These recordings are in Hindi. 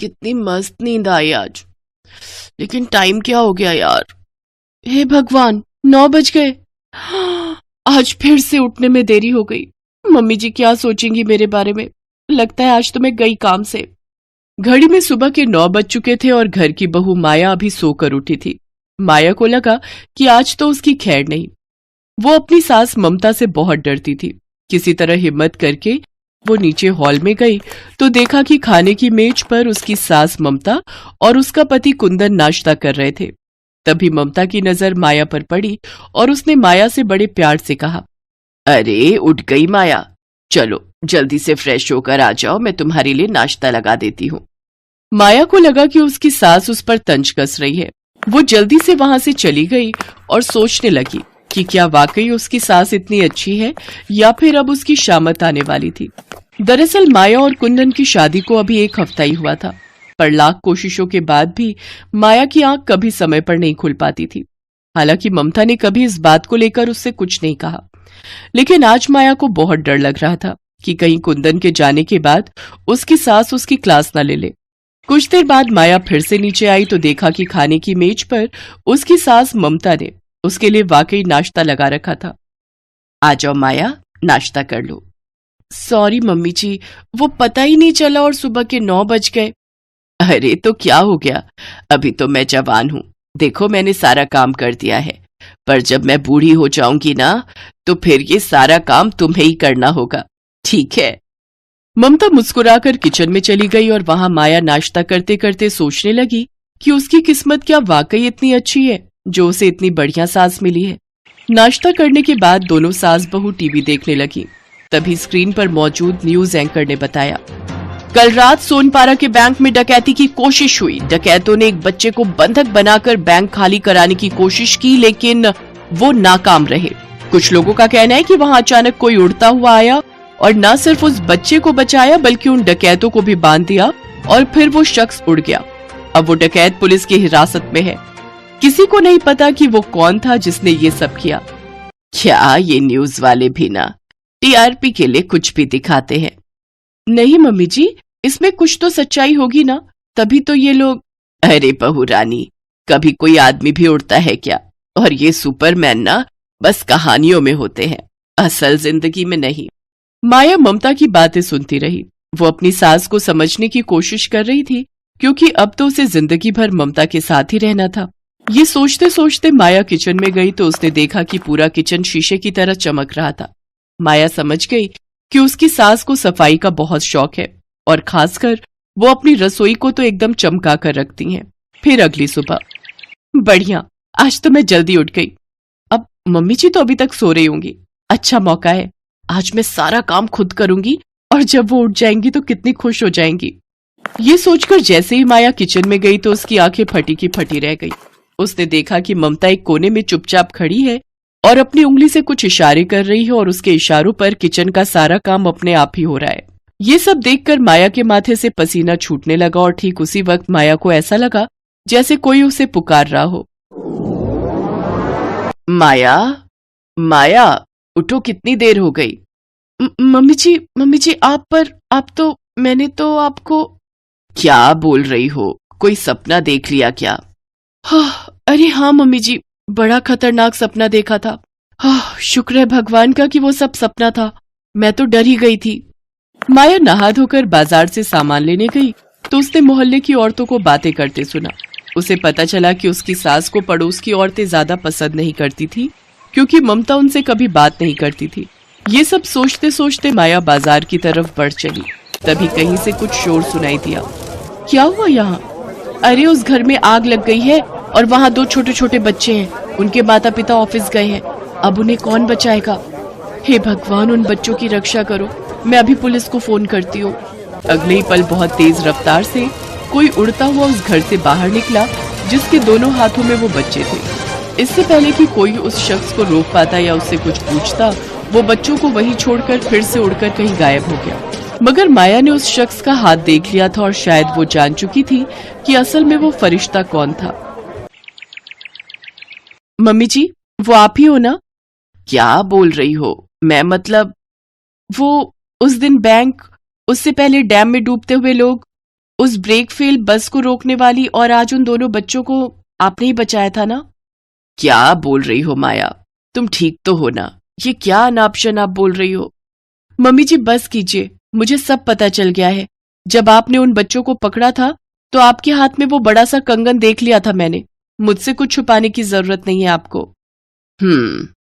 कितनी मस्त नींद आई आज। लेकिन टाइम क्या हो गया यार। हे भगवान, 9 बज गए। आज फिर से उठने में देरी हो गई। मम्मी जी क्या सोचेंगी मेरे बारे में। लगता है आज तो मैं गई काम से। घड़ी में सुबह के 9 बज चुके थे और घर की बहू माया अभी सोकर उठी थी। माया को लगा कि आज तो उसकी खैर नहीं। वो अपनी सास ममता से बहुत डरती थी। किसी तरह हिम्मत करके वो नीचे हॉल में गई तो देखा कि खाने की मेज पर उसकी सास ममता और उसका पति कुंदन नाश्ता कर रहे थे। तभी ममता की नजर माया पर पड़ी और उसने माया से बड़े प्यार से कहा, अरे उठ गई माया, चलो जल्दी से फ्रेश होकर आ जाओ, मैं तुम्हारे लिए नाश्ता लगा देती हूँ। माया को लगा कि उसकी सास उस पर तंज कस रही है। वो जल्दी से वहां से चली गई और सोचने लगी कि क्या वाकई उसकी सास इतनी अच्छी है या फिर अब उसकी शामत आने वाली थी। दरअसल माया और कुंदन की शादी को अभी 1 हफ्ता ही हुआ था, पर लाख कोशिशों के बाद भी माया की आंख कभी समय पर नहीं खुल पाती थी। हालांकि ममता ने कभी इस बात को लेकर उससे कुछ नहीं कहा, लेकिन आज माया को बहुत डर लग रहा था कि कहीं कुंदन के जाने के बाद उसकी सास उसकी क्लास न ले ले। कुछ देर बाद माया फिर से नीचे आई तो देखा कि खाने की मेज पर उसकी सास ममता ने उसके लिए वाकई नाश्ता लगा रखा था। आ जाओ माया, नाश्ता कर लो। सॉरी मम्मी जी, वो पता ही नहीं चला और सुबह के 9 बज गए। अरे तो क्या हो गया, अभी तो मैं जवान हूं। देखो मैंने सारा काम कर दिया है, पर जब मैं बूढ़ी हो जाऊंगी ना तो फिर ये सारा काम तुम्हें ही करना होगा, ठीक है। ममता मुस्कुराकर किचन में चली गई और वहां माया नाश्ता करते करते सोचने लगी कि उसकी किस्मत क्या वाकई इतनी अच्छी है जो उसे इतनी बढ़िया सास मिली है। नाश्ता करने के बाद दोनों सास बहू टीवी देखने लगी। तभी स्क्रीन पर मौजूद न्यूज एंकर ने बताया, कल रात सोनपारा के बैंक में डकैती की कोशिश हुई। डकैतों ने एक बच्चे को बंधक बनाकर बैंक खाली कराने की कोशिश की, लेकिन वो नाकाम रहे। कुछ लोगों का कहना है कि वहां अचानक कोई उड़ता हुआ आया और न सिर्फ उस बच्चे को बचाया बल्कि उन डकैतों को भी बांध दिया और फिर वो शख्स उड़ गया। अब वो डकैत पुलिस की हिरासत में है। किसी को नहीं पता कि वो कौन था जिसने ये सब किया। क्या ये न्यूज वाले भी ना टीआरपी के लिए कुछ भी दिखाते हैं? नहीं मम्मी जी, इसमें कुछ तो सच्चाई होगी ना, तभी तो ये लोग। अरे बहू रानी, कभी कोई आदमी भी उड़ता है क्या? और ये सुपरमैन ना बस कहानियों में होते हैं, असल जिंदगी में नहीं। माया ममता की बातें सुनती रही। वो अपनी सास को समझने की कोशिश कर रही थी क्योंकि अब तो उसे जिंदगी भर ममता के साथ ही रहना था। ये सोचते सोचते माया किचन में गई तो उसने देखा कि पूरा किचन शीशे की तरह चमक रहा था। माया समझ गई कि उसकी सास को सफाई का बहुत शौक है और खासकर वो अपनी रसोई को तो एकदम चमका कर रखती हैं। फिर अगली सुबह, बढ़िया, आज तो मैं जल्दी उठ गई। अब मम्मी जी तो अभी तक सो रही होंगी। अच्छा मौका है, आज मैं सारा काम खुद करूंगी और जब वो उठ जाएंगी तो कितनी खुश हो जाएंगी। ये सोचकर जैसे ही माया किचन में गई तो उसकी आंखें फटी की फटी रह गई। उसने देखा कि ममता एक कोने में चुपचाप खड़ी है और अपनी उंगली से कुछ इशारे कर रही है और उसके इशारों पर किचन का सारा काम अपने आप ही हो रहा है। ये सब देखकर माया के माथे से पसीना छूटने लगा और ठीक उसी वक्त माया को ऐसा लगा जैसे कोई उसे पुकार रहा हो। माया, माया, उठो, कितनी देर हो गई? मम्मी जी, आप तो मैंने तो आपको। क्या बोल रही हो? कोई सपना देख लिया क्या? अरे हाँ मम्मी जी, बड़ा खतरनाक सपना देखा था। शुक्र है भगवान का कि वो सब सपना था, मैं तो डर ही गई थी। माया नहा धोकर बाजार से सामान लेने गई तो उसने मोहल्ले की औरतों को बातें करते सुना। उसे पता चला कि उसकी सास को पड़ोस की औरतें ज्यादा पसंद नहीं करती थी क्योंकि ममता उनसे कभी बात नहीं करती थी। ये सब सोचते सोचते माया बाजार की तरफ बढ़ चली। तभी कहीं से कुछ शोर सुनाई दिया। क्या हुआ यहाँ? अरे उस घर में आग लग गई है और वहाँ 2 छोटे छोटे बच्चे हैं। उनके माता पिता ऑफिस गए हैं, अब उन्हें कौन बचाएगा? हे भगवान, उन बच्चों की रक्षा करो, मैं अभी पुलिस को फोन करती हूँ। अगले ही पल बहुत तेज रफ्तार से कोई उड़ता हुआ उस घर से बाहर निकला जिसके दोनों हाथों में वो बच्चे थे। इससे पहले कि कोई उस शख्स को रोक पाता या उससे कुछ पूछता, वो बच्चों को वहीं छोड़कर फिर से उड़कर कहीं गायब हो गया। मगर माया ने उस शख्स का हाथ देख लिया था और शायद वो जान चुकी थी कि असल में वो फरिश्ता कौन था। मम्मी जी, वो आप ही हो ना? क्या बोल रही हो? मैं मतलब वो उस दिन बैंक, उससे पहले डैम में डूबते हुए लोग। उस ब्रेक फेल बस को रोकने वाली और आज उन दोनों बच्चों को आपने ही बचाया था ना? क्या बोल रही हो माया, तुम ठीक तो हो ना? ये क्या अनाप शनाप बोल रही हो? मम्मी जी बस कीजिए, मुझे सब पता चल गया है। जब आपने उन बच्चों को पकड़ा था तो आपके हाथ में वो बड़ा सा कंगन देख लिया था मैंने। मुझसे कुछ छुपाने की जरूरत नहीं है आपको।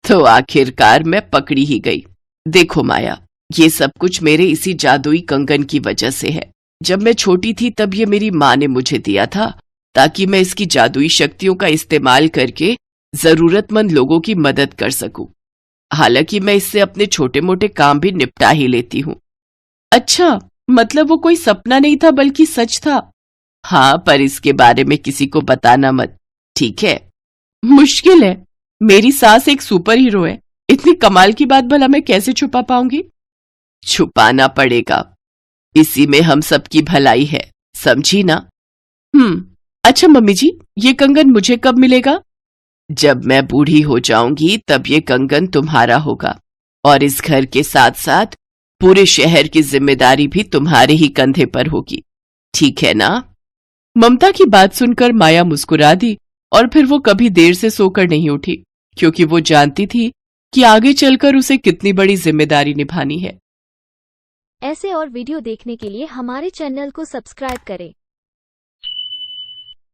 तो आखिरकार मैं पकड़ी ही गई। देखो माया, ये सब कुछ मेरे इसी जादुई कंगन की वजह से है। जब मैं छोटी थी तब ये मेरी माँ ने मुझे दिया था ताकि मैं इसकी जादुई शक्तियों का इस्तेमाल करके जरूरतमंद लोगों की मदद कर सकूं। हालांकि मैं इससे अपने छोटे मोटे काम भी निपटा ही लेती हूँ। अच्छा, मतलब वो कोई सपना नहीं था बल्कि सच था? हाँ, पर इसके बारे में किसी को बताना मत, ठीक है? मुश्किल है, मेरी सास एक सुपर हीरो है, इतनी कमाल की बात भला मैं कैसे छुपा पाऊंगी? छुपाना पड़ेगा, इसी में हम सबकी भलाई है, समझी ना? अच्छा मम्मी जी, ये कंगन मुझे कब मिलेगा? जब मैं बूढ़ी हो जाऊंगी तब ये कंगन तुम्हारा होगा और इस घर के साथ साथ पूरे शहर की जिम्मेदारी भी तुम्हारे ही कंधे पर होगी, ठीक है ना? ममता की बात सुनकर माया मुस्कुरा दी और फिर वो कभी देर से सोकर नहीं उठी, क्योंकि वो जानती थी कि आगे चलकर उसे कितनी बड़ी जिम्मेदारी निभानी है। ऐसे और वीडियो देखने के लिए हमारे चैनल को सब्सक्राइब करें